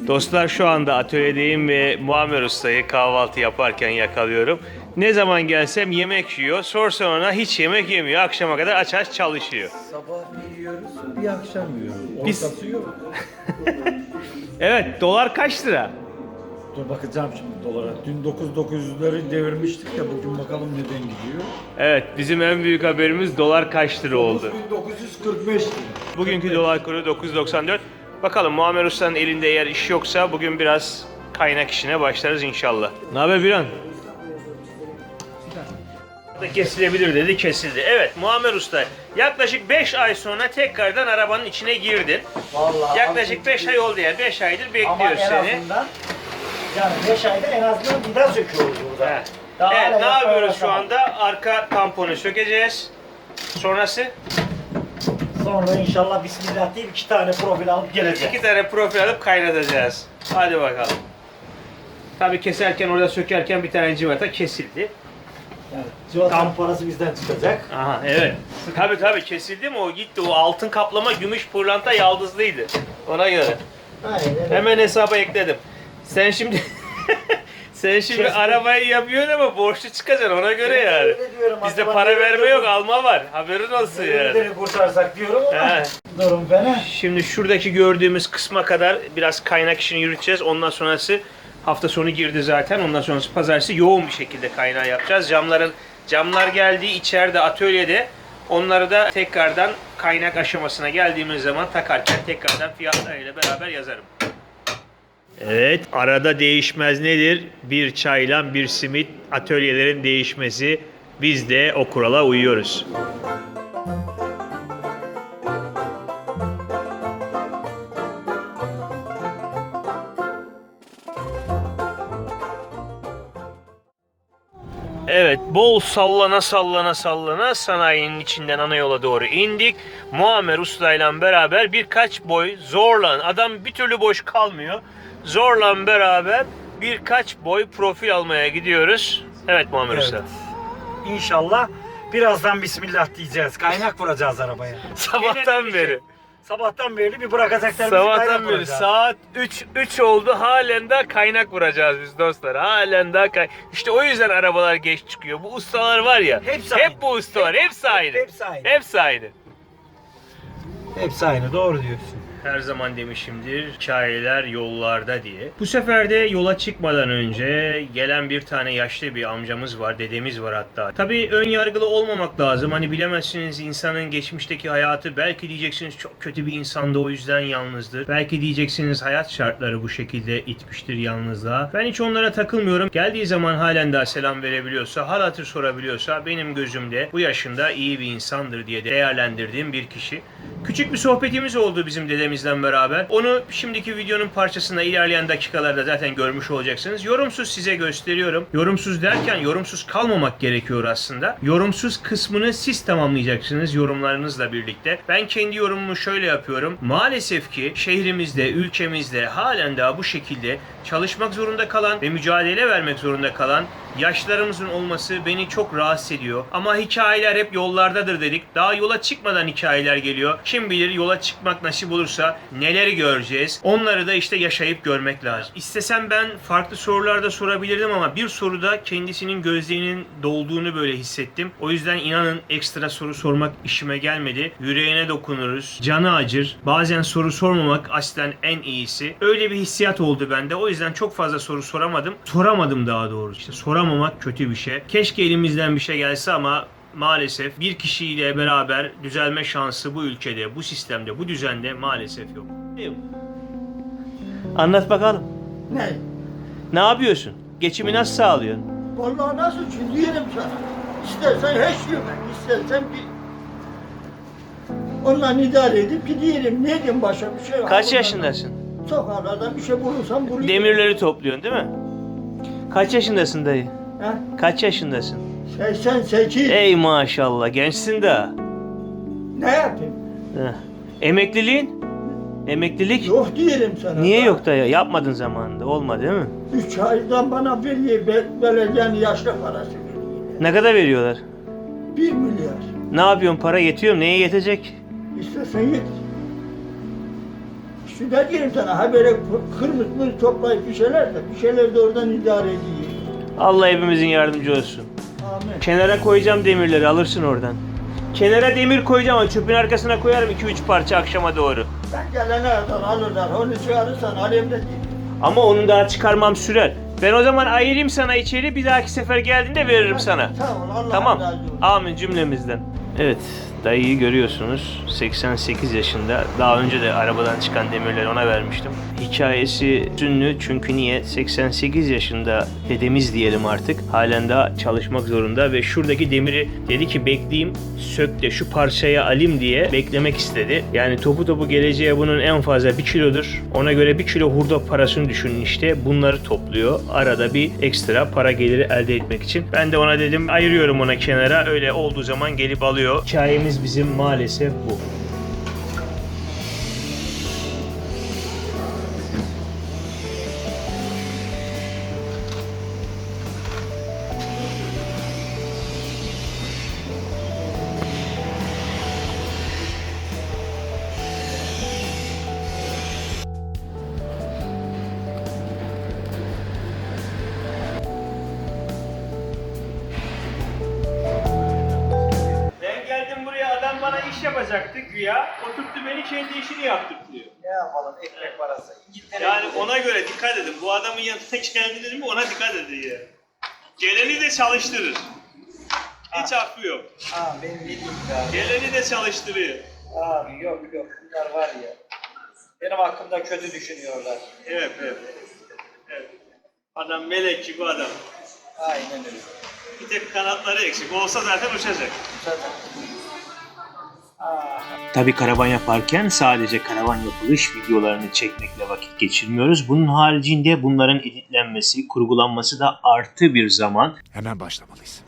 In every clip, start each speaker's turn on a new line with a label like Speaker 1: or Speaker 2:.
Speaker 1: Dostlar şu anda atölyedeyim ve Muammer Usta'yı kahvaltı yaparken yakalıyorum. Ne zaman gelsem yemek yiyor. Sorsam ona hiç yemek yemiyor. Akşama kadar aç aç çalışıyor.
Speaker 2: Sabah yiyoruz, bir akşam yiyoruz.
Speaker 1: Biz-
Speaker 2: Ortası yok.
Speaker 1: Evet, dolar kaç lira?
Speaker 2: Dur bakacağım şimdi dolara. Dün 9.900'leri devirmiştik ya, bugün bakalım neden gidiyor.
Speaker 1: Evet, bizim en büyük haberimiz dolar kaç lira oldu.
Speaker 2: 9.945 lira.
Speaker 1: Bugünkü dolar kuru 9.94. Bakalım Muammer Usta'nın elinde eğer iş yoksa bugün biraz kaynak işine başlarız inşallah. Ne haber Biran? Kesilebilir dedi, kesildi. Evet Muammer Usta, yaklaşık 5 ay sonra tekrardan arabanın içine girdin.
Speaker 3: Vallahi
Speaker 1: Yaklaşık 5 ay oldu yani, 5 aydır
Speaker 3: ama
Speaker 1: bekliyoruz
Speaker 3: en
Speaker 1: seni.
Speaker 3: azından yani 5 ayda en azından vida söküyoruz burada.
Speaker 1: Evet.
Speaker 3: Daha
Speaker 1: Evet,
Speaker 3: hala
Speaker 1: ne
Speaker 3: yapmaya
Speaker 1: yapıyoruz şu
Speaker 3: başlamadık.
Speaker 1: anda? Arka tamponu sökeceğiz. Sonrası
Speaker 3: Sonra inşallah bismillah deyip 2 tane profil alıp geleceğiz.
Speaker 1: 2 tane profil alıp kaynatacağız. Hadi bakalım. Tabii keserken, orada sökerken bir tane civata kesildi.
Speaker 3: Yani civatanın parası bizden çıkacak.
Speaker 1: Aha, evet. Tabii kesildi mi o gitti. O altın kaplama gümüş pırlanta yaldızlıydı. Ona göre.
Speaker 3: Aynen öyle.
Speaker 1: Hemen hesaba ekledim. Sen şimdi sen şimdi
Speaker 3: Kesin.
Speaker 1: arabayı yapıyorsun ama borçlu çıkacaksın ona göre yani.
Speaker 3: Öyle diyorum,
Speaker 1: Bizde
Speaker 3: acaba
Speaker 1: para
Speaker 3: öyle
Speaker 1: verme
Speaker 3: diyorum.
Speaker 1: yok, alma var. Haberin olsun yani.
Speaker 3: Öğretleri kurtarsak diyorum ama
Speaker 1: He.
Speaker 3: durum fena.
Speaker 1: Şimdi şuradaki gördüğümüz kısma kadar biraz kaynak işini yürüteceğiz. Ondan sonrası hafta sonu girdi zaten. Ondan sonrası pazartesi yoğun bir şekilde kaynağı yapacağız. Camlar geldi içeride atölyede. Onları da tekrardan kaynak aşamasına geldiğimiz zaman takarken tekrardan fiyatlarıyla beraber yazarım. Evet, arada değişmez nedir? Bir çayla bir simit, atölyelerin değişmesi. Biz de o kurala uyuyoruz. Evet, bol sallana sanayinin içinden ana yola doğru indik. Muammer Usta ile beraber birkaç boy zorla, adam bir türlü boş kalmıyor. Zorla beraber birkaç boy profil almaya gidiyoruz. Evet Muammer
Speaker 3: Evet.
Speaker 1: Usta.
Speaker 3: İnşallah birazdan bismillah diyeceğiz. Kaynak vuracağız arabaya.
Speaker 1: Sabahtan beri.
Speaker 3: Sabahtan beri bir bırakacaklar bizi,
Speaker 1: Sabahtan
Speaker 3: kaynak
Speaker 1: beri
Speaker 3: vuracağız.
Speaker 1: saat 3 oldu, halen daha kaynak vuracağız biz dostlar. Halen daha İşte o yüzden arabalar geç çıkıyor. Bu ustalar var ya.
Speaker 3: Hepsi
Speaker 1: hep
Speaker 3: aynı.
Speaker 1: bu ustalar. Hepsi aynı.
Speaker 3: Hepsi aynı.
Speaker 1: Hepsi aynı.
Speaker 3: Hepsi aynı, doğru diyorsun.
Speaker 1: Her zaman demişimdir, hikayeler yollarda diye. Bu sefer de yola çıkmadan önce gelen bir tane yaşlı bir amcamız var, dedemiz var hatta. Tabii ön yargılı olmamak lazım. Hani bilemezsiniz insanın geçmişteki hayatı. Belki diyeceksiniz çok kötü bir insandı, o yüzden yalnızdır. Belki diyeceksiniz hayat şartları bu şekilde itmiştir yalnızlığa. Ben hiç onlara takılmıyorum. Geldiği zaman halen daha selam verebiliyorsa, hal hatır sorabiliyorsa benim gözümde bu yaşında iyi bir insandır diye değerlendirdiğim bir kişi. Küçük bir sohbetimiz oldu bizim dedemizle beraber. Onu şimdiki videonun parçasında ilerleyen dakikalarda zaten görmüş olacaksınız. Yorumsuz size gösteriyorum. Yorumsuz derken yorumsuz kalmamak gerekiyor aslında. Yorumsuz kısmını siz tamamlayacaksınız yorumlarınızla birlikte. Ben kendi yorumumu şöyle yapıyorum. Maalesef ki şehrimizde, ülkemizde halen daha bu şekilde çalışmak zorunda kalan ve mücadele vermek zorunda kalan yaşlılarımızın olması beni çok rahatsız ediyor. Ama hikayeler hep yollardadır dedik. Daha yola çıkmadan hikayeler geliyor. Kim bilir yola çıkmak nasip olursa neleri göreceğiz. Onları da işte yaşayıp görmek lazım. İstesem ben farklı sorular da sorabilirdim ama bir soruda kendisinin gözlerinin dolduğunu böyle hissettim. O yüzden inanın ekstra soru sormak işime gelmedi. Yüreğine dokunuruz. Canı acır. Bazen soru sormamak aslen en iyisi. Öyle bir hissiyat oldu bende. O yüzden çok fazla soru soramadım. Soramadım daha doğrusu. İşte soramamak kötü bir şey. Keşke elimizden bir şey gelse ama maalesef bir kişiyle beraber düzelme şansı bu ülkede, bu sistemde, bu düzende maalesef yok. Anlat bakalım.
Speaker 4: Ne?
Speaker 1: Ne yapıyorsun? Geçimi nasıl sağlıyorsun?
Speaker 4: Vallahi nasıl için diyelim sana. İstersen hiç yeme, istersen bir... Onunla idare edip gidiyorum. Ne diyeyim başka bir şey yok.
Speaker 1: Kaç
Speaker 4: Ondan-
Speaker 1: yaşındasın?
Speaker 4: Sokaklardan bir şey bulursam bulayım.
Speaker 1: Demirleri topluyorsun değil mi? Kaç yaşındasın dayı?
Speaker 4: Ha?
Speaker 1: Kaç yaşındasın?
Speaker 4: 88.
Speaker 1: Ey maşallah, gençsin daha.
Speaker 4: Ne yapayım?
Speaker 1: Heh. Emekliliğin? Emeklilik?
Speaker 4: Yok diyelim sana.
Speaker 1: Niye yok dayı? Yapmadın zamanında. Olmadı değil mi?
Speaker 4: 3 aydan bana veriyor, belediyenin yaşlı parası veriyor.
Speaker 1: Ne kadar veriyorlar?
Speaker 4: 1 milyar.
Speaker 1: Ne yapıyorsun? Para yetiyor mu? Neye yetecek?
Speaker 4: İstersen yet. Şu ne diyeyim sana, ha böyle kırmızı toplayıp bir şeyler de oradan idare ediyor.
Speaker 1: Allah hepimizin yardımcı olsun.
Speaker 4: Amin.
Speaker 1: Kenara koyacağım demirleri, alırsın oradan. Kenara demir koyacağım ama çöpün arkasına koyarım 2-3 parça akşama doğru.
Speaker 4: Ben gelene kadar alırlar, onu çağırırsan alemde değil.
Speaker 1: Ama onu daha çıkarmam sürer. Ben o zaman ayırayım sana içeri, bir dahaki sefer geldiğinde veririm sana.
Speaker 4: Sağ ol, Allah
Speaker 1: Tamam.
Speaker 4: razı olsun.
Speaker 1: Amin cümlemizden. Evet, dayıyı görüyorsunuz. 88 yaşında. Daha önce de arabadan çıkan demirleri ona vermiştim. Hikayesi ünlü çünkü niye? 88 yaşında dedemiz diyelim artık. Halen daha çalışmak zorunda ve şuradaki demiri dedi ki bekleyeyim, sök de şu parçayı alayım diye beklemek istedi. Yani topu geleceğe bunun en fazla 1 kilodur. Ona göre 1 kilo hurda parasını düşünün işte. Bunları topluyor. Arada bir ekstra para geliri elde etmek için. Ben de ona dedim ayırıyorum ona kenara. Öyle olduğu zaman gelip alıyor. Hikayemiz bizim maalesef bu. Ben geldim buraya, adam bana iş yapacaktı güya. Oturttu beni, kendi işini yaptırtıyor.
Speaker 3: Ne yapalım ekmek parası.
Speaker 1: Yani ona göre dikkat edin. Bu adamın yanına geldiğinde mi ona dikkat edin ya. Geleni de çalıştırır. Hiç affı yok.
Speaker 3: Ha benim dediğim ya.
Speaker 1: Geleni de çalıştırıyor.
Speaker 3: Abi yok bunlar var ya. Benim hakkımda kötü düşünüyorlar.
Speaker 1: Evet. Adam melek gibi adam.
Speaker 3: Aynen öyle.
Speaker 1: Bir tek kanatları eksik. Olsa zaten uçacak.
Speaker 3: Zaten.
Speaker 1: Tabii karavan yaparken sadece karavan yapılış videolarını çekmekle vakit geçirmiyoruz. Bunun haricinde bunların editlenmesi, kurgulanması da artı bir zaman.
Speaker 5: Hemen başlamalıyız.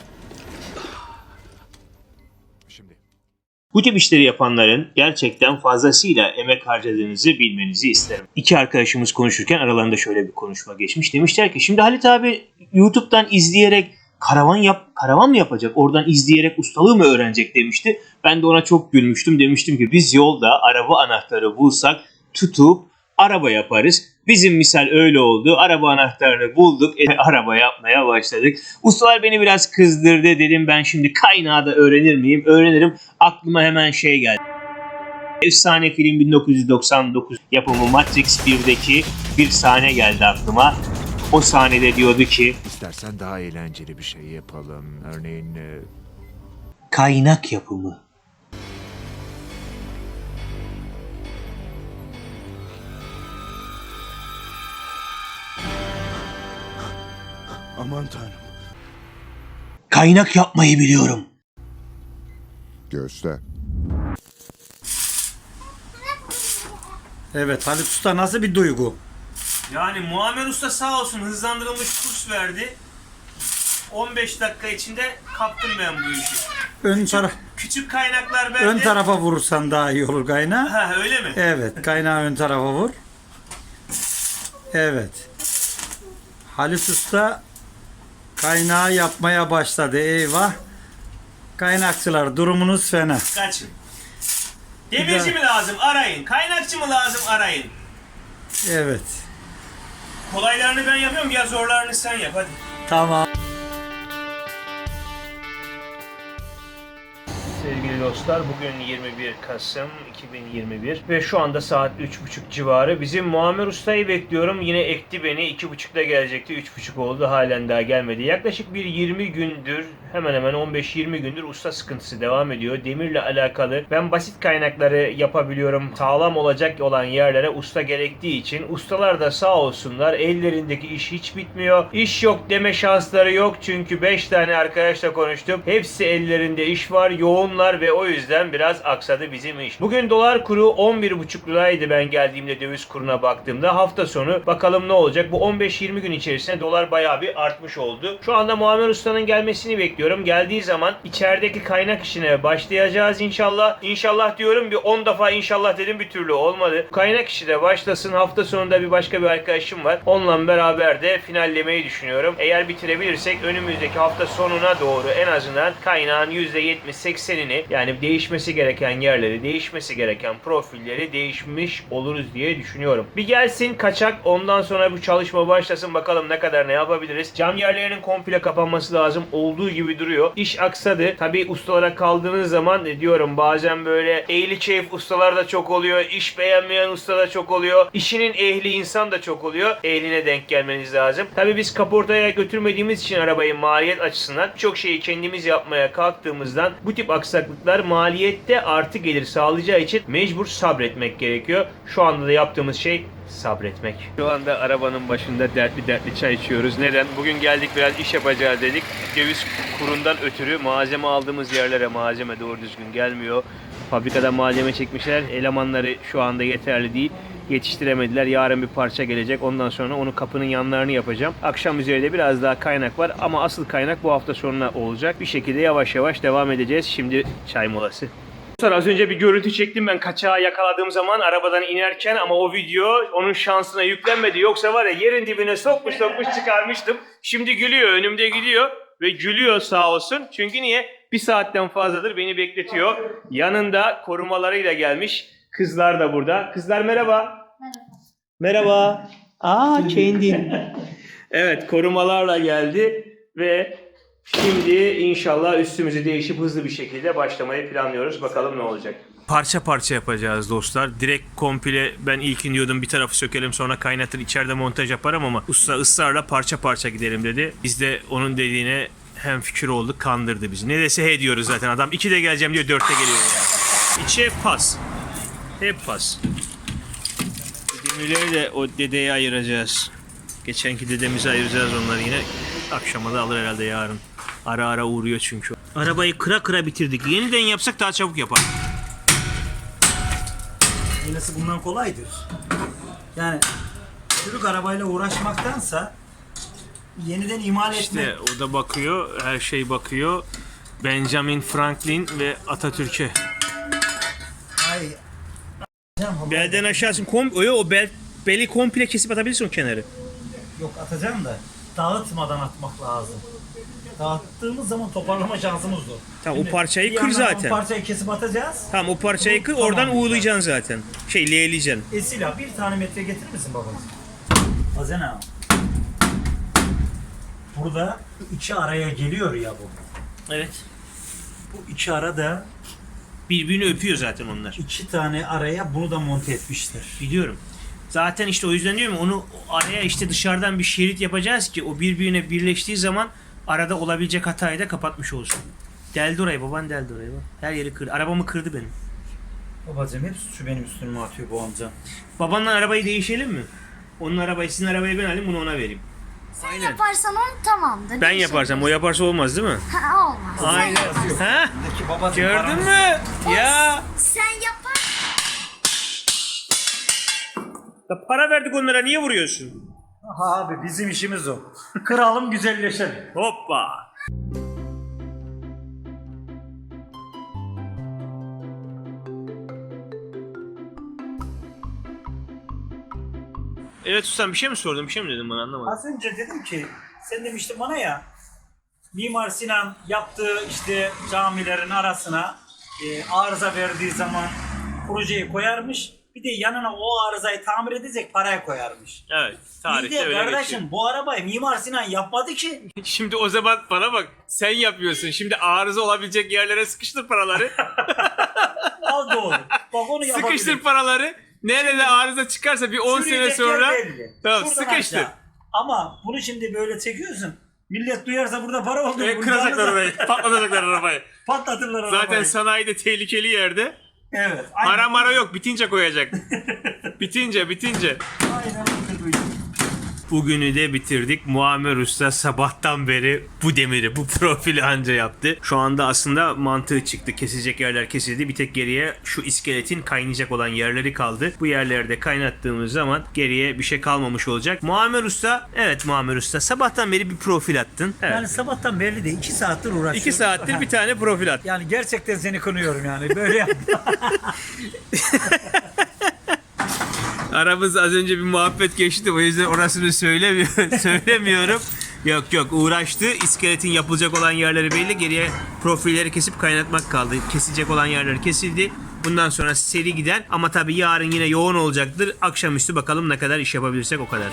Speaker 5: Şimdi.
Speaker 1: Bu tip işleri yapanların gerçekten fazlasıyla emek harcadığınızı bilmenizi isterim. İki arkadaşımız konuşurken aralarında şöyle bir konuşma geçmiş. Demişler ki şimdi Halit abi YouTube'dan izleyerek karavan mı yapacak? Oradan izleyerek ustalığı mı öğrenecek demişti. Ben de ona çok gülmüştüm. Demiştim ki biz yolda araba anahtarı bulsak tutup araba yaparız. Bizim misal öyle oldu. Araba anahtarını bulduk. Araba yapmaya başladık. Ustalar beni biraz kızdırdı. Dedim ben şimdi kaynağı da öğrenir miyim? Öğrenirim. Aklıma hemen şey geldi. Efsane film 1999 yapımı Matrix 1'deki bir sahne geldi aklıma. O sahnede diyordu ki
Speaker 5: İstersen daha eğlenceli bir şey yapalım. Örneğin
Speaker 1: kaynak yapımı.
Speaker 5: aman tanrım.
Speaker 1: Kaynak yapmayı biliyorum.
Speaker 5: Göster.
Speaker 2: Evet Halit Usta nasıl bir duygu?
Speaker 1: Yani Muammer Usta sağ olsun hızlandırılmış kurs verdi. 15 dakika içinde kaptım ben bu işi. Küçük kaynaklar bende.
Speaker 2: Ön tarafa vurursan daha iyi olur kaynağı.
Speaker 1: Ha öyle mi?
Speaker 2: Evet, kaynağı ön tarafa vur. Evet. Halit Usta kaynağı yapmaya başladı. Eyvah. Kaynakçılar durumunuz fena.
Speaker 1: Kaçın. Demirci mi lazım? Arayın. Kaynakçı mı lazım? Arayın.
Speaker 2: Evet.
Speaker 1: Kolaylarını ben yapıyorum ya zorlarını sen yap hadi.
Speaker 2: Tamam.
Speaker 1: Sevgili dostlar bugün 21 Kasım 2021 ve şu anda saat 3.30 civarı. Bizim Muammer Usta'yı bekliyorum. Yine ekti beni. 2.30'da gelecekti. 3.30 oldu. Halen daha gelmedi. Yaklaşık bir 20 gündür hemen hemen 15-20 gündür usta sıkıntısı devam ediyor. Demirle alakalı ben basit kaynakları yapabiliyorum. Sağlam olacak olan yerlere usta gerektiği için ustalar da sağ olsunlar ellerindeki iş hiç bitmiyor. İş yok deme şansları yok. Çünkü 5 tane arkadaşla konuştum. Hepsi ellerinde iş var. Yoğunlar ve o yüzden biraz aksadı bizim iş. Bugün dolar kuru 11,5 liraydı ben geldiğimde döviz kuruna baktığımda. Hafta sonu bakalım ne olacak. Bu 15-20 gün içerisinde dolar bayağı bir artmış oldu. Şu anda Muammer Usta'nın gelmesini bekliyorum. Geldiği zaman içerideki kaynak işine başlayacağız inşallah. İnşallah diyorum bir 10 defa inşallah dedim bir türlü olmadı. Kaynak işi de başlasın. Hafta sonunda bir başka bir arkadaşım var. Onunla beraber de finallemeyi düşünüyorum. Eğer bitirebilirsek önümüzdeki hafta sonuna doğru en azından kaynağın %70-80'ini Yani değişmesi gereken yerleri, değişmesi gereken profilleri değişmiş oluruz diye düşünüyorum. Bir gelsin kaçak, ondan sonra bu çalışma başlasın, bakalım ne kadar ne yapabiliriz. Cam yerlerinin komple kapanması lazım. Olduğu gibi duruyor. İş aksadı. Tabii ustalara kaldığınız zaman diyorum, bazen böyle ehli keyif ustalar da çok oluyor. İş beğenmeyen usta da çok oluyor. İşinin ehli insan da çok oluyor. Ehline denk gelmeniz lazım. Tabii biz kaportaya götürmediğimiz için arabayı maliyet açısından çok şeyi kendimiz yapmaya kalktığımızdan bu tip aksaklıklar maliyette artı gelir sağlayacağı için mecbur sabretmek gerekiyor. Şu anda da yaptığımız şey sabretmek. Şu anda arabanın başında dertli çay içiyoruz. Neden? Bugün geldik, biraz iş yapacağız dedik. Döviz kurundan ötürü malzeme aldığımız yerlere malzeme doğru düzgün gelmiyor. Fabrikadan malzeme çekmişler. Elemanları şu anda yeterli değil. Yetiştiremediler. Yarın bir parça gelecek. Ondan sonra onu kapının yanlarını yapacağım. Akşam üzerinde biraz daha kaynak var ama asıl kaynak bu hafta sonuna olacak. Bir şekilde yavaş yavaş devam edeceğiz. Şimdi çay molası. Az önce bir görüntü çektim ben kaçağı yakaladığım zaman arabadan inerken, ama o video onun şansına yüklenmedi. Yoksa var ya, yerin dibine sokmuş çıkarmıştım. Şimdi gülüyor, önümde gidiyor ve gülüyor sağ olsun. Çünkü niye? Bir saatten fazladır beni bekletiyor. Yanında korumalarıyla gelmiş. Kızlar da burada. Kızlar merhaba. Merhaba. Kendin. Evet, korumalarla geldi ve şimdi inşallah üstümüzü değişip hızlı bir şekilde başlamayı planlıyoruz. Bakalım ne olacak. Parça parça yapacağız dostlar. Direkt komple, ben ilkin diyordum bir tarafı sökelim sonra kaynatır içeride montaj yaparım, ama usta ısrarla parça parça gidelim dedi. Biz de onun dediğine hemfikir olduk, kandırdı bizi. Ne dese he diyoruz zaten, adam 2'de geleceğim diyor, 4'te geliyor ya. İçe pas. Hep pas. Demirleri de o dedeye ayıracağız. Geçenki dedemize ayıracağız onları yine. Akşama da alır herhalde yarın. Ara ara uğruyor çünkü. Arabayı kıra kıra bitirdik. Yeniden yapsak daha çabuk yapar.
Speaker 3: Yenisi bundan kolaydır. Yani çürük arabayla uğraşmaktansa yeniden imal etmek.
Speaker 1: İşte o da bakıyor, her şey bakıyor. Benjamin Franklin ve Atatürk'e.
Speaker 3: Ay.
Speaker 1: Belden aşağısın beli komple kesip atabilirsin o kenarı.
Speaker 3: Yok, atacağım da dağıtmadan atmak lazım. Dağıttığımız zaman toparlama şansımız zor.
Speaker 1: Tamam,
Speaker 3: Şimdi
Speaker 1: o parçayı
Speaker 3: bir
Speaker 1: kır
Speaker 3: yandan
Speaker 1: zaten.
Speaker 3: O parçayı kesip atacağız.
Speaker 1: Tamam, o parçayı kır,
Speaker 3: Tamam,
Speaker 1: oradan
Speaker 3: güzel.
Speaker 1: uğulayacaksın zaten. Leğleyeceksin.
Speaker 3: Esila, bir tane metre getirir misin babacığım? Hazen abi. Burada iki araya geliyor ya bu.
Speaker 1: Evet.
Speaker 3: Bu iki arada
Speaker 1: Birbirini öpüyor zaten onlar.
Speaker 3: iki tane araya bunu da monte etmişler.
Speaker 1: Biliyorum. Zaten işte o yüzden diyorum, onu araya işte dışarıdan bir şerit yapacağız ki o birbirine birleştiği zaman arada olabilecek hatayı da kapatmış olsun. Deldi orayı, baban deldi orayı bak. Her yeri kırdı. Arabamı kırdı benim.
Speaker 3: Babacığım hep suçu benim üstüme atıyor bu amca.
Speaker 1: Babanla arabayı değişelim mi? Onun arabayı, sizin arabayı ben alayım, bunu ona vereyim.
Speaker 6: Sen yaparsan onu tamamdır.
Speaker 1: Ben
Speaker 6: Değişebilir.
Speaker 1: yaparsam, o yaparsa olmaz değil mi?
Speaker 6: Ha, olmaz.
Speaker 1: Aynen.
Speaker 6: Sen yaparsın.
Speaker 1: Ha?
Speaker 3: Peki babacığım,
Speaker 1: Gördün
Speaker 3: paramız-
Speaker 1: mü? Ya.
Speaker 6: Sen yapar.
Speaker 1: Ya para verdik onlara, niye vuruyorsun?
Speaker 3: Abi bizim işimiz o. Kıralım, güzelleşelim.
Speaker 1: Hoppa. Evet ustam, bir şey mi sordun? Bir şey mi dedin bana, anlamadım.
Speaker 3: Az önce dedim ki, sen demiştin bana ya, Mimar Sinan yaptığı işte camilerin arasına arıza verdiği zaman projeyi koyarmış. Bir de yanına o arızayı tamir edecek parayı koyarmış.
Speaker 1: Evet,
Speaker 3: İyi
Speaker 1: tarihte
Speaker 3: de
Speaker 1: öyle
Speaker 3: kardeşim
Speaker 1: geçiyor.
Speaker 3: bu arabayı Mimar Sinan yapmadı ki.
Speaker 1: Şimdi o zaman bana bak, sen yapıyorsun. Şimdi arıza olabilecek yerlere sıkıştır paraları.
Speaker 3: Al doğru. Bak onu yapabilir.
Speaker 1: Sıkıştır paraları. Nerede arıza çıkarsa bir 10 sene
Speaker 3: Çürüyecek
Speaker 1: sonra.
Speaker 3: yer belli.
Speaker 1: Tamam,
Speaker 3: Şuradan
Speaker 1: sıkıştır.
Speaker 3: aşağı. Ama bunu şimdi böyle çekiyorsun. Millet duyarsa burada para oldu.
Speaker 1: Kıracaklar orayı. Patlatacaklar arabayı.
Speaker 3: Patlatırlar arabayı.
Speaker 1: Zaten sanayide tehlikeli yerde.
Speaker 3: Evet. Aynen.
Speaker 1: Para mara yok. Bitince koyacak. bitince.
Speaker 3: Aynen öyle.
Speaker 1: Bugünü de bitirdik. Muammer Usta sabahtan beri bu demiri, bu profili anca yaptı. Şu anda aslında mantığı çıktı. Kesilecek yerler kesildi. Bir tek geriye şu iskeletin kaynayacak olan yerleri kaldı. Bu yerlerde kaynattığımız zaman geriye bir şey kalmamış olacak. Muammer Usta, evet Muammer Usta, sabahtan beri bir profil attın. Evet.
Speaker 3: Yani sabahtan belli de 2 saattir uğraşıyorum.
Speaker 1: 2 saattir bir tane profil at.
Speaker 3: Yani gerçekten seni kınıyorum yani. Böyle yap. Aramız az önce bir muhabbet geçti. O yüzden orasını söylemiyorum.
Speaker 1: Yok uğraştı. İskeletin yapılacak olan yerleri belli. Geriye profilleri kesip kaynatmak kaldı. Kesilecek olan yerler kesildi. Bundan sonra seri giden ama tabii yarın yine yoğun olacaktır. Akşamüstü bakalım ne kadar iş yapabilirsek o kadar.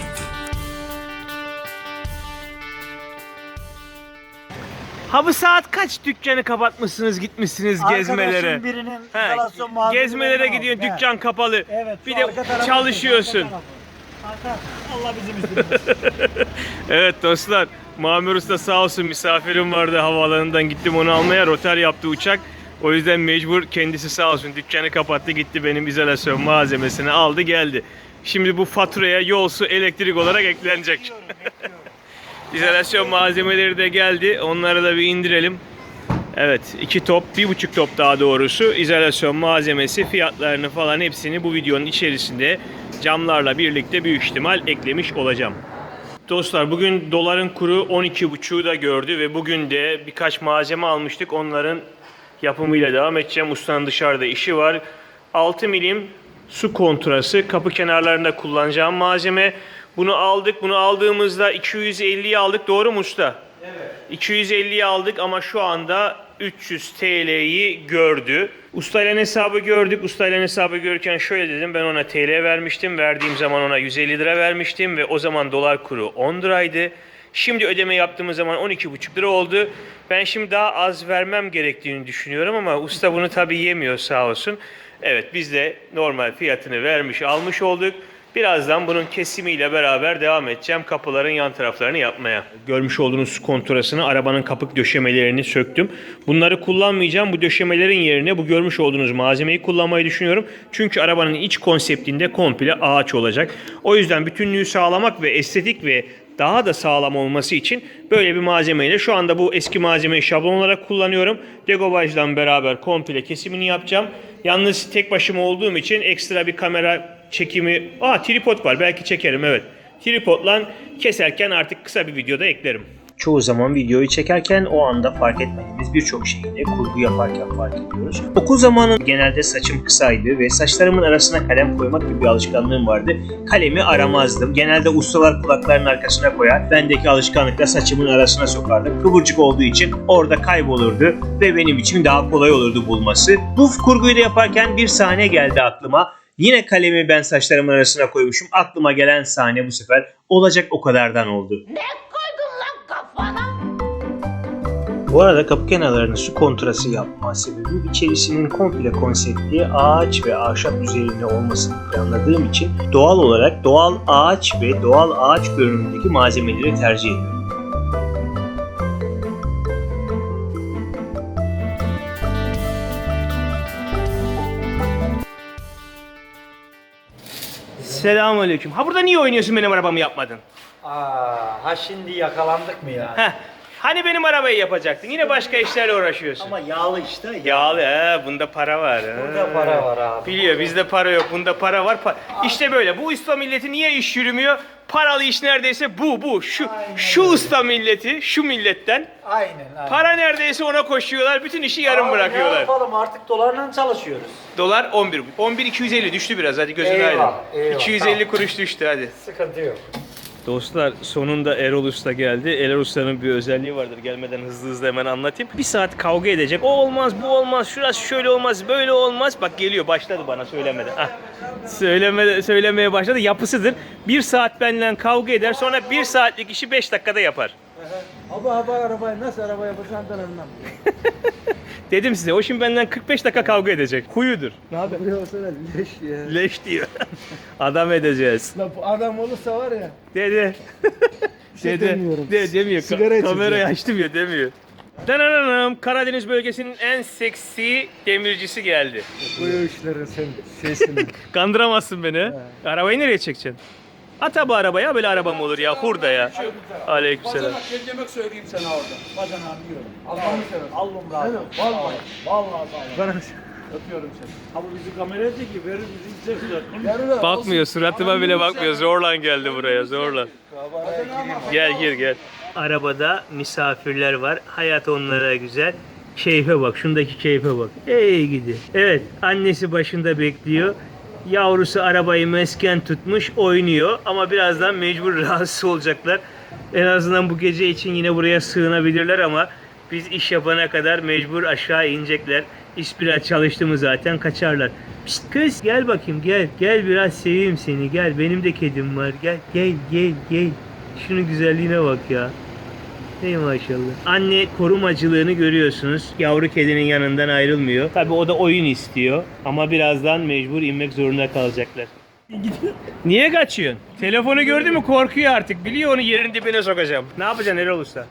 Speaker 1: Ha bu saat kaç dükkanı kapatmışsınız gitmişsiniz gezmelere?
Speaker 3: Arkadaşım birinin
Speaker 1: He,
Speaker 3: instalasyon malzemelerini
Speaker 1: gezmelere
Speaker 3: aldı.
Speaker 1: gidiyorsun,
Speaker 3: He.
Speaker 1: dükkan kapalı.
Speaker 3: Evet,
Speaker 1: bir
Speaker 3: şu
Speaker 1: de
Speaker 3: arka tarafı-
Speaker 1: çalışıyorsun.
Speaker 3: arka tarafı. Allah bizim üstümüze.
Speaker 1: Evet dostlar, Mamur Usta sağ olsun, misafirim vardı havaalanından, gittim onu almaya, rotar yaptı uçak. O yüzden mecbur kendisi sağ olsun dükkanı kapattı, gitti benim izolasyon malzemesini aldı geldi. Şimdi bu faturaya yol, su, elektrik olarak eklenecek. İzolasyon malzemeleri de geldi, onları da bir indirelim. Evet, 2 top, 1,5 top daha doğrusu izolasyon malzemesi, fiyatlarını falan hepsini bu videonun içerisinde camlarla birlikte büyük ihtimal eklemiş olacağım. Dostlar bugün doların kuru 12,5'u da gördü ve bugün de birkaç malzeme almıştık. Onların yapımıyla devam edeceğim. Ustanın dışarıda işi var. 6 milim su kontrası, kapı kenarlarında kullanacağım malzeme. Bunu aldık. Bunu aldığımızda 250'yi aldık. Doğru mu usta? Evet. 250'yi aldık ama şu anda 300 TL'yi gördü. Ustayla hesabı gördük. Ustayla hesabı görürken şöyle dedim. Ben ona TL vermiştim. Verdiğim zaman ona 150 lira vermiştim ve o zaman dolar kuru 10 liraydı. Şimdi ödeme yaptığımız zaman 12,5 lira oldu. Ben şimdi daha az vermem gerektiğini düşünüyorum ama usta bunu tabii yemiyor sağ olsun. Evet, biz de normal fiyatını vermiş almış olduk. Birazdan bunun kesimiyle beraber devam edeceğim kapıların yan taraflarını yapmaya. Görmüş olduğunuz su konturasını, arabanın kapı döşemelerini söktüm. Bunları kullanmayacağım. Bu döşemelerin yerine bu görmüş olduğunuz malzemeyi kullanmayı düşünüyorum. Çünkü arabanın iç konseptinde komple ağaç olacak. O yüzden bütünlüğü sağlamak ve estetik ve daha da sağlam olması için böyle bir malzemeyle şu anda bu eski malzemeyi şablon olarak kullanıyorum. Degobajla beraber komple kesimini yapacağım. Yalnız tek başıma olduğum için ekstra bir kamera çekimi... Tripod var, belki çekerim, evet. Tripodla keserken artık kısa bir videoda eklerim. Çoğu zaman videoyu çekerken o anda fark etmediğimiz birçok şeyi de kurgu yaparken fark ediyoruz. Okul zamanı genelde saçım kısaydı ve saçlarımın arasına kalem koymak gibi bir alışkanlığım vardı. Kalemi aramazdım. Genelde ustalar kulaklarının arkasına koyar. Bendeki alışkanlıkla saçımın arasına sokardım. Kıvırcık olduğu için orada kaybolurdu ve benim için daha kolay olurdu bulması. Bu kurguyu da yaparken bir sahne geldi aklıma. Yine kalemi ben saçlarımın arasına koymuşum. Aklıma gelen sahne bu sefer olacak o kadardan oldu. Bu arada kapı kenarlarını su kontrası yapma sebebi içerisinin komple konsepti ağaç ve ahşap üzerinde olmasını planladığım için doğal olarak doğal ağaç ve doğal ağaç görünümündeki malzemeleri tercih ediyorum. Selamünaleyküm. Ha burada niye oynuyorsun, benim arabamı yapmadın?
Speaker 3: Ha şimdi yakalandık mı ya?
Speaker 1: Heh. Hani benim arabayı yapacaktın? Yine başka işlerle uğraşıyorsun.
Speaker 3: Ama yağlı işte.
Speaker 1: Yağlı bunda para var.
Speaker 3: Burada para var abi.
Speaker 1: Biliyor, bizde para yok, bunda para var. İşte böyle, bu usta milleti niye iş yürümüyor? Paralı iş neredeyse bu. Şu usta milleti, şu milletten.
Speaker 3: Aynen.
Speaker 1: Para neredeyse ona koşuyorlar, bütün işi yarım
Speaker 3: Ne
Speaker 1: bırakıyorlar.
Speaker 3: yapalım, artık dolarla çalışıyoruz.
Speaker 1: Dolar 11.250 düştü biraz, hadi gözün aydın.
Speaker 3: Eyvallah,
Speaker 1: 250
Speaker 3: tamam.
Speaker 1: kuruş düştü hadi.
Speaker 3: Sıkıntı yok.
Speaker 1: Dostlar sonunda Erol Usta geldi. Erol Usta'nın bir özelliği vardır. Gelmeden hızlı hemen anlatayım. Bir saat kavga edecek. O olmaz, bu olmaz, şurası şöyle olmaz, böyle olmaz. Bak geliyor, başladı bana söylemeden. Söylemeye başladı. Yapısıdır. Bir saat benden kavga eder. Sonra bir saatlik işi 5 dakikada yapar.
Speaker 4: Abi arabayı nasıl araba yapacağım ben anlamıyorum.
Speaker 1: Dedim size, o şimdi benden 45 dakika kavga edecek. Huyudur. Ne haber?
Speaker 4: Buraya olsana leş ya.
Speaker 1: Leş diyor. Adam edeceğiz.
Speaker 4: La bu adam olursa var ya.
Speaker 1: Dedi.
Speaker 4: şey demiyorum.
Speaker 1: Demiyor.
Speaker 4: Sigara
Speaker 1: Kamerayı
Speaker 4: içeceğim.
Speaker 1: açtım ya, demiyor. Dananam, Karadeniz bölgesinin en seksi demircisi geldi.
Speaker 4: Koyu işlerin sen sesini.
Speaker 1: Kandıramazsın beni. Arabayı nereye çekeceksin? At bu arabaya, böyle araba mı olur ya? Hurda ya. Aleykümselam.
Speaker 7: Gel yemek söyleyeyim sana orada.
Speaker 3: Bacanak yiyorum. Allah'ını seversen. Allah'ım razı olsun.
Speaker 4: Vallahi.
Speaker 3: Vallahi sağ ol.
Speaker 7: Öpüyorum seni.
Speaker 2: Abi bizi kameraya çekiyor. Verir bizi çekiyor.
Speaker 1: Bakmıyor, suratıma bile bakmıyor. Zorla geldi buraya, zorla. Gel gir. Arabada misafirler var. Hayat onlara güzel. Keyfe bak, şundaki keyfe bak. Ey gidi. Evet, annesi başında bekliyor. Yavrusu arabayı mesken tutmuş, oynuyor ama birazdan mecbur rahatsız olacaklar. En azından bu gece için yine buraya sığınabilirler ama biz iş yapana kadar mecbur aşağı inecekler. İş biraz çalıştı mı zaten kaçarlar. Pişt kız gel bakayım gel. Gel biraz seveyim seni gel. Benim de kedim var. Gel gel gel gel. Şunun güzelliğine bak ya. Ey maşallah. Anne korumacılığını görüyorsunuz. Yavru kedinin yanından ayrılmıyor. Tabi o da oyun istiyor. Ama birazdan mecbur inmek zorunda kalacaklar. Niye kaçıyorsun? Telefonu gördü mü korkuyor artık. Biliyor onu yerin dibine sokacağım. Ne yapacaksın Erol Usta?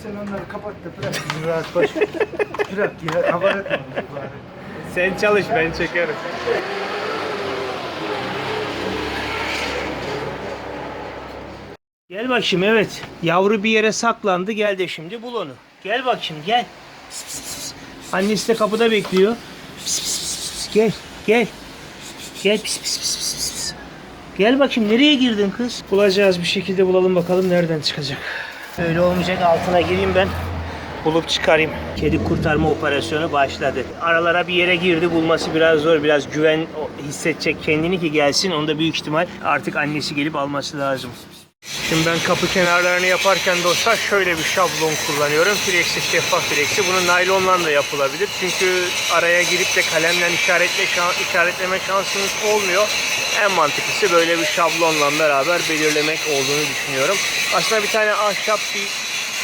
Speaker 4: Sen onları kapat da bırak bizi rahat baş. Bırak ya, haber etme bari.
Speaker 1: Sen çalış ben çekerim. Gel bakayım evet. Yavru bir yere saklandı. Gel de şimdi bul onu. Gel bakayım gel. Pis, pis, pis. Annesi de kapıda bekliyor. Pis, pis, pis, pis. Gel gel. Gel pis pis pis pis pis. Gel bakayım nereye girdin kız? Bulacağız bir şekilde bulalım bakalım nereden çıkacak. Öyle olmayacak altına gireyim ben. Bulup çıkarayım. Kedi kurtarma operasyonu başladı. Aralara bir yere girdi bulması biraz zor. Biraz güven hissedecek kendini ki gelsin. Onda büyük ihtimal artık annesi gelip alması lazım. Şimdi ben kapı kenarlarını yaparken dostlar şöyle bir şablon kullanıyorum. Flexi, şeffaf flexi. Bunun naylonla da yapılabilir. Çünkü araya girip de kalemle işaretleme şansınız olmuyor. En mantıklısı böyle bir şablonla beraber belirlemek olduğunu düşünüyorum. Aslında bir tane ahşap bir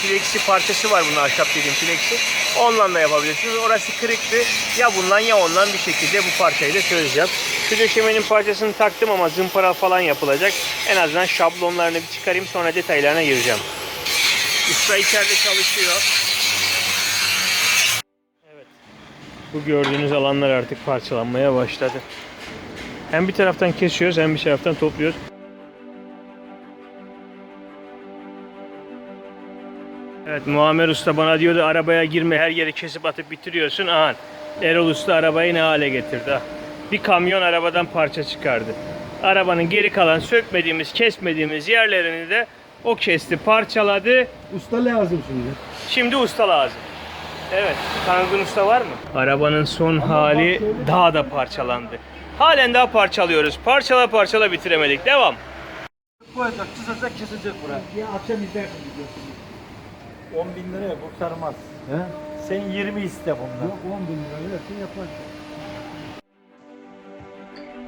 Speaker 1: flexi parçası var bunun ahşap dediğim flexi. Onunla da yapabilirsiniz. Orası kırıktı. Ya bundan ya ondan bir şekilde bu parçayı da çözeceğim. Şu döşemenin parçasını taktım ama zımpara falan yapılacak. En azından şablonlarını bir çıkarayım sonra detaylarına gireceğim. Usta içeride çalışıyor. Evet. Bu gördüğünüz alanlar artık parçalanmaya başladı. Hem bir taraftan kesiyoruz hem bir taraftan topluyoruz. Evet Muammer Usta bana diyordu arabaya girme her yeri kesip atıp bitiriyorsun. Aha Erol Usta arabayı ne hale getirdi ha. Bir kamyon arabadan parça çıkardı. Arabanın geri kalan sökmediğimiz kesmediğimiz yerlerini de o kesti parçaladı.
Speaker 4: Usta lazım şimdi.
Speaker 1: Şimdi usta lazım. Evet tanıdığın usta var mı? Arabanın son hali daha da parçalandı. Halen daha parçalıyoruz. Parçala parçala bitiremedik. Devam.
Speaker 4: Koyacak, çizecek, kesecek buraya. Ya akşam izlersin videosunu.
Speaker 3: 10.000 liraya kurtarmaz.
Speaker 4: He?
Speaker 3: Sen 20 iste bundan.
Speaker 4: Yok 10 bin lira versin yaparsın.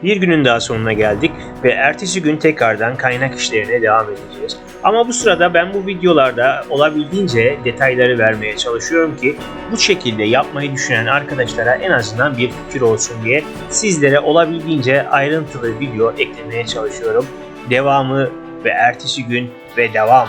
Speaker 1: Bir günün daha sonuna geldik ve ertesi gün tekrardan kaynak işlerine devam edeceğiz. Ama bu sırada ben bu videolarda olabildiğince detayları vermeye çalışıyorum ki bu şekilde yapmayı düşünen arkadaşlara en azından bir fikir olsun diye sizlere olabildiğince ayrıntılı video eklemeye çalışıyorum. Devamı ve ertesi gün ve devam.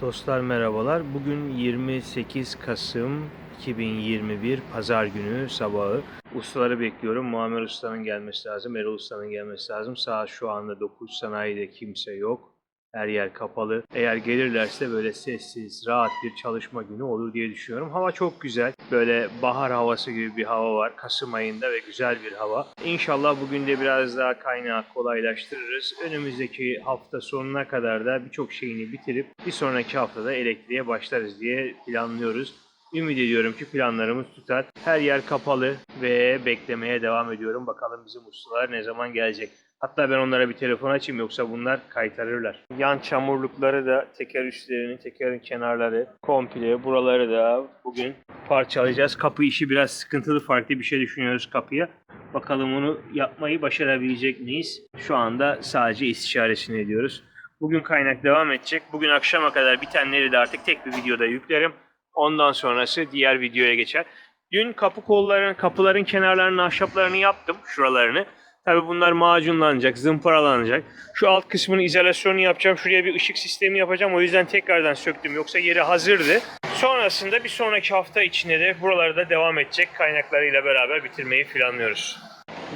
Speaker 1: Dostlar merhabalar. Bugün 28 Kasım 2021 Pazar günü sabahı. Ustaları bekliyorum. Muammer Usta'nın gelmesi lazım. Erol Usta'nın gelmesi lazım. Saat şu anda 9. Sanayide kimse yok. Her yer kapalı. Eğer gelirlerse böyle sessiz, rahat bir çalışma günü olur diye düşünüyorum. Hava çok güzel. Böyle bahar havası gibi bir hava var. Kasım ayında ve güzel bir hava. İnşallah bugün de biraz daha kaynağı kolaylaştırırız. Önümüzdeki hafta sonuna kadar da birçok şeyini bitirip bir sonraki haftada elektriğe başlarız diye planlıyoruz. Ümit ediyorum ki planlarımız tutar. Her yer kapalı ve beklemeye devam ediyorum. Bakalım bizim ustalar ne zaman gelecek. Hatta ben onlara bir telefon açayım yoksa bunlar kaytarırlar. Yan çamurlukları da teker üstlerini, tekerin kenarları komple buraları da bugün parçalayacağız. Kapı işi biraz sıkıntılı, farklı bir şey düşünüyoruz kapıya. Bakalım onu yapmayı başarabilecek miyiz? Şu anda sadece istişaresini ediyoruz. Bugün kaynak devam edecek. Bugün akşama kadar bitenleri de artık tek bir videoda yüklerim. Ondan sonrası diğer videoya geçer. Dün kapıların kenarlarını, ahşaplarını yaptım, şuralarını. Tabii bunlar macunlanacak, zımparalanacak. Şu alt kısmının izolasyonunu yapacağım. Şuraya bir ışık sistemi yapacağım. O yüzden tekrardan söktüm. Yoksa yeri hazırdı. Sonrasında bir sonraki hafta içinde de buralarda devam edecek kaynaklarıyla beraber bitirmeyi planlıyoruz.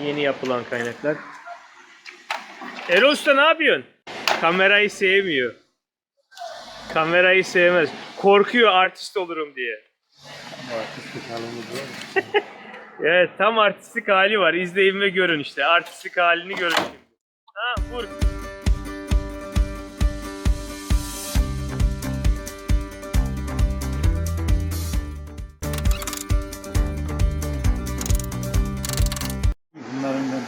Speaker 1: Yeni yapılan kaynaklar. Erol Usta ne yapıyorsun? Kamerayı sevmiyor. Kamerayı sevmez. Korkuyor artist olurum diye.
Speaker 4: Artistik halimiz var.
Speaker 1: Evet tam artistik hali var. İzleyin ve görün işte. Artistik halini görün şimdi. Ha vur.
Speaker 2: Bunların ben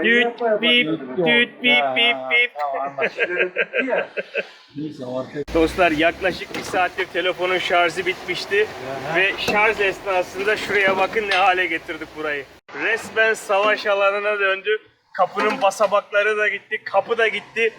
Speaker 1: Düt bip, düt bip bip bip.
Speaker 2: Neyse artık.
Speaker 1: Dostlar yaklaşık bir saattir telefonun şarjı bitmişti. Ve şarj esnasında şuraya bakın ne hale getirdik burayı. Resmen savaş alanına döndü. Kapının basamakları da gitti, kapı da gitti.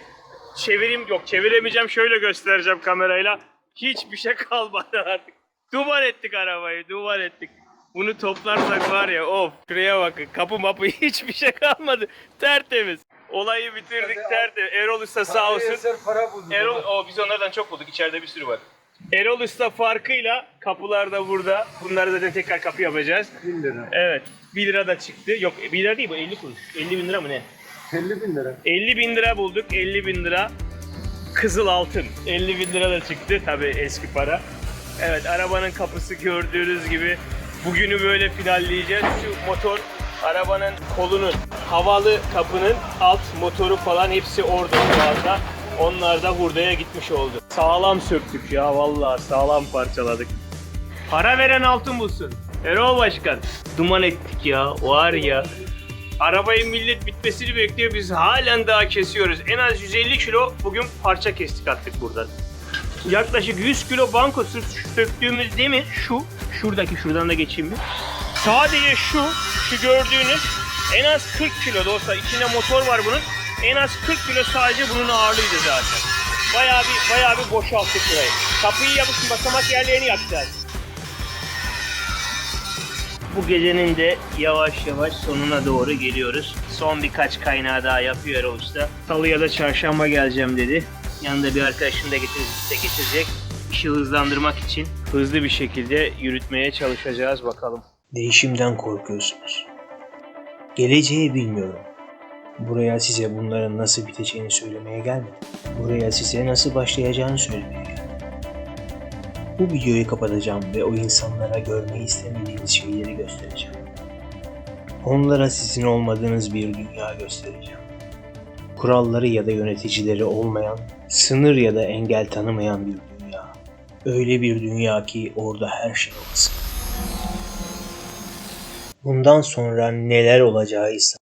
Speaker 1: Çeviremeyeceğim, şöyle göstereceğim kamerayla. Hiçbir şey kalmadı artık. Duman ettik arabayı, duman ettik. Bunu toplarsak var ya, of, şuraya bakın, kapı mapı hiçbir şey kalmadı. Tertemiz. Olayı bitirdik, tertemiz. Erol Usta sağ olsun.
Speaker 2: Para bulduk.
Speaker 1: Biz onlardan çok bulduk, içeride bir sürü var. Erol Usta farkıyla kapılar da burada. Bunları zaten tekrar kapı yapacağız.
Speaker 2: 1000 lira.
Speaker 1: Evet, 1 lira da çıktı. Yok 1 lira değil bu, 50 kuruş. 50 bin lira mı ne?
Speaker 2: 50 bin lira.
Speaker 1: 50 bin lira bulduk, 50 bin lira. Kızıl altın. 50 bin lira da çıktı, tabii eski para. Evet, arabanın kapısı gördüğünüz gibi. Bugünü böyle finalleyeceğiz. Şu motor, arabanın kolunun, havalı kapının alt motoru falan hepsi orada şu anda. Onlar da hurdaya gitmiş oldu. Sağlam söktük ya, vallahi sağlam parçaladık. Para veren altın bulsun. Erol Başkan, duman ettik ya, var ya. Arabayı millet bitmesini bekliyor, biz halen daha kesiyoruz. En az 150 kilo bugün parça kestik attık buradan. Yaklaşık 100 kilo banko söktüğümüz demir şuradan da geçeyim bir. Sadece şu gördüğünüz en az 40 kilo dostlar. İçinde motor var bunun. En az 40 kilo sadece bunun ağırlığıydı zaten. Bayağı bir boşalttık burayı. Kapıyı yapıp basamak yerlerini yapacağız. Bu gecenin de yavaş yavaş sonuna doğru geliyoruz. Son birkaç kaynağı daha yapıyor Erol Usta. Salı ya da çarşamba geleceğim dedi. Yanında bir arkadaşını da getirecek. İşi hızlandırmak için hızlı bir şekilde yürütmeye çalışacağız bakalım.
Speaker 8: Değişimden korkuyorsunuz. Geleceği bilmiyorum. Buraya size bunların nasıl biteceğini söylemeye gelmedim. Buraya size nasıl başlayacağını söylemeye geldim. Bu videoyu kapatacağım ve o insanlara görmeyi istemediğiniz şeyleri göstereceğim. Onlara sizin olmadığınız bir dünya göstereceğim. Kuralları ya da yöneticileri olmayan, sınır ya da engel tanımayan bir dünya. Öyle bir dünya ki orada her şey olsun. Bundan sonra neler olacağı ise